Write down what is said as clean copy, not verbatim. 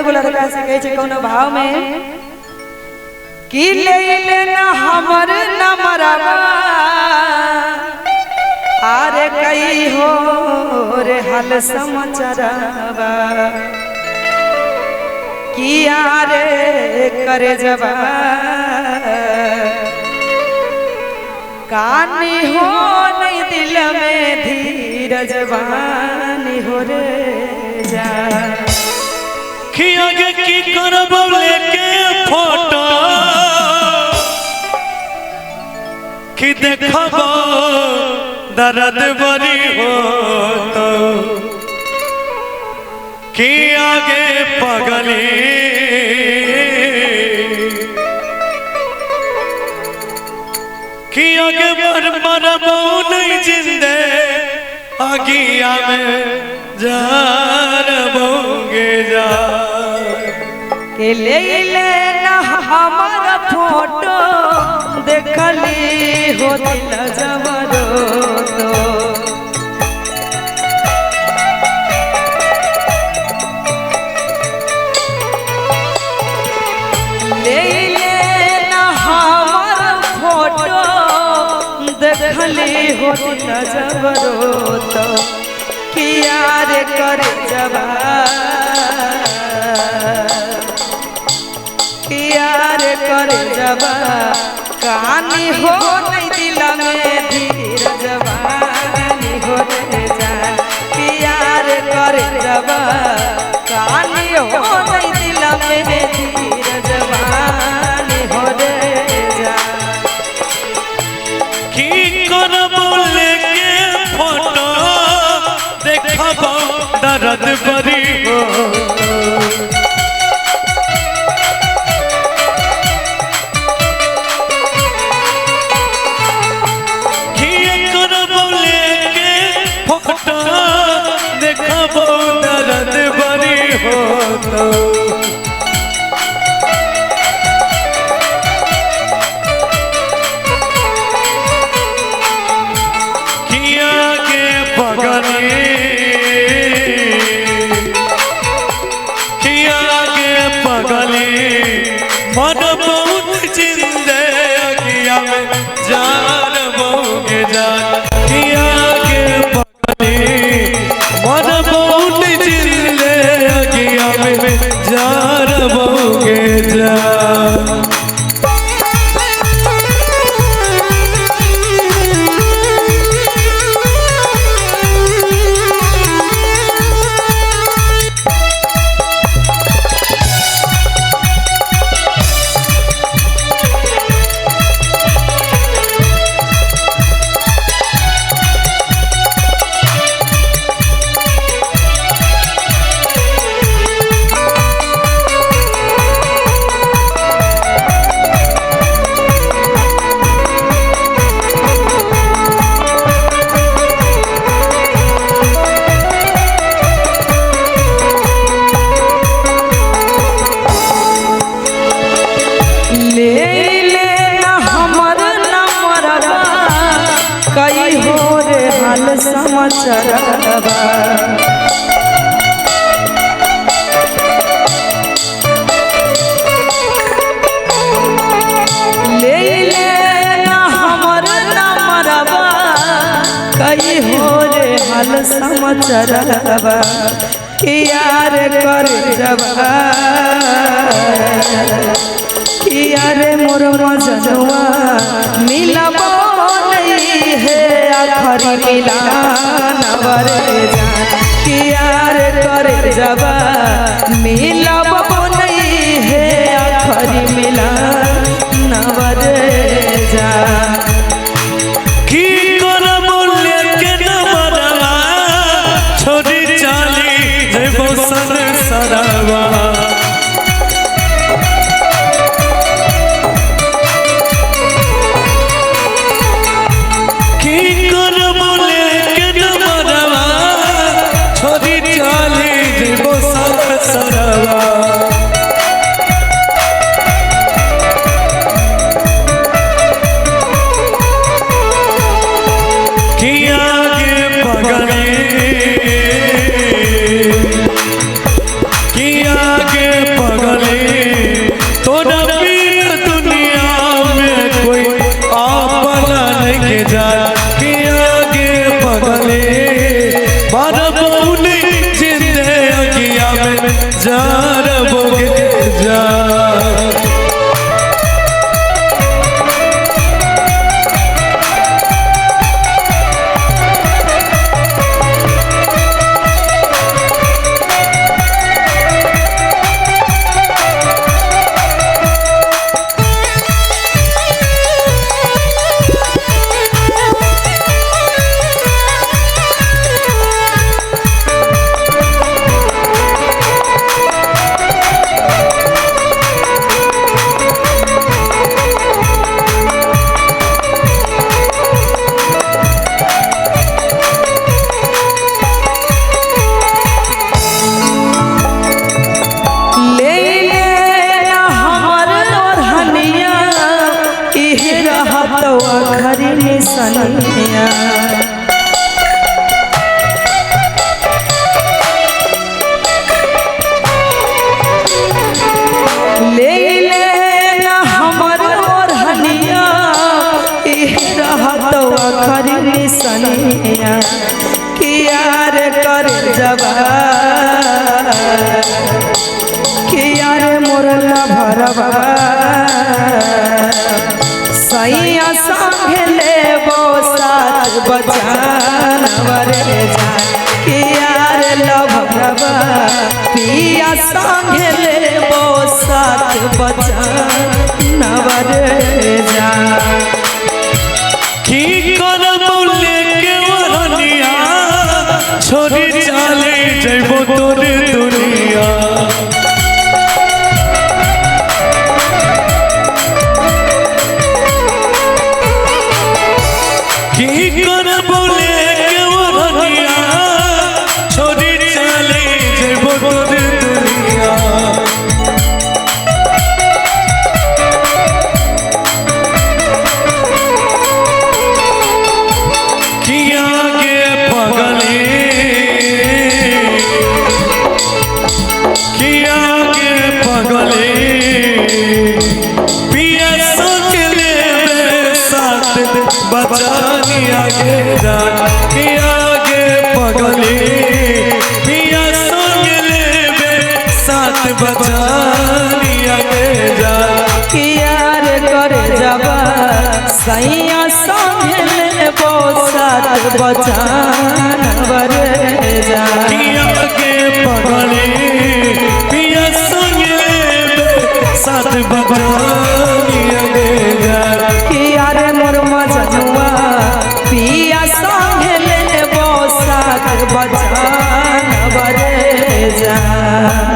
बोला कैसे कहे छे कोनो भाव में कि ले लेना हमर नमरवा आरे कई हो रे हाल समाचारवा कि आरे करे जबा कानी हो नहीं दिल में धीरज बानी हो रे जा कि आगे की करब लेके फोटो कि देखब दर्द बरी हो तो कि आगे पगली कि आगे मरबो नहीं जिंदे आगिया में जारबोगे जा के ले लेना हमारा फोटो देखली हो दिल जबरो तो ले लेना हमारा फोटो देखली हो दिल जबरो तो कि यार कर जबा यार कर जबा कहानी हो नहीं दिल में धीरज बानी हो रे जान कि यार कर जबा कहानी हो नहीं दिल में धीरज बानी हो रे जान की करब लेके फोटो देखब दर्द बरी हो देखबो दर्द बरी हो तो किया के पगली किया के पगली मन बहुत जिंदे किया में जान बोगे जान किया के मन बहुत जिंदे अगिया में जारबोगे जा समाचारवा ले लेना हमर नमरवा कई हो रे हाल समाचारवा कि यार कर जबा कि यार मोर मजनुआ मिलबो नहीं है आखरी मिलान वरे जान कि यार कर जबा मिलबो नहीं है आखरी मिलान वरे जान की करब लेके नमरवा छोड़ी चाली जेबो संसारवा जार बोगे जा सनिया ले लेना हमर और हनिया रहत खरी सनिया किया रे कर जबा किया रे मोर भरवा सैया संगे लेबो साथ बचानवर जा किया रे लभवा पिया संगे लेबो साथ बचानवर जा की करब लेके वरनिया छोड़ी चले जइबो तोर दुनिया की करब लेके वरनिया छोड़ी चले जइबो तोर दुनिया बचानी आगे जा कि आगे पगली पिया संग लेबे साथ बचानी आगे जा कि यार कर जबा सैया संग लेबो साथ बचानवर जा कि आगे पगली पिया संग लेबे साथ बचानी आगे जा कि यार मोर मजनुआ पिया संगे लेबो साथ बचानवर जा।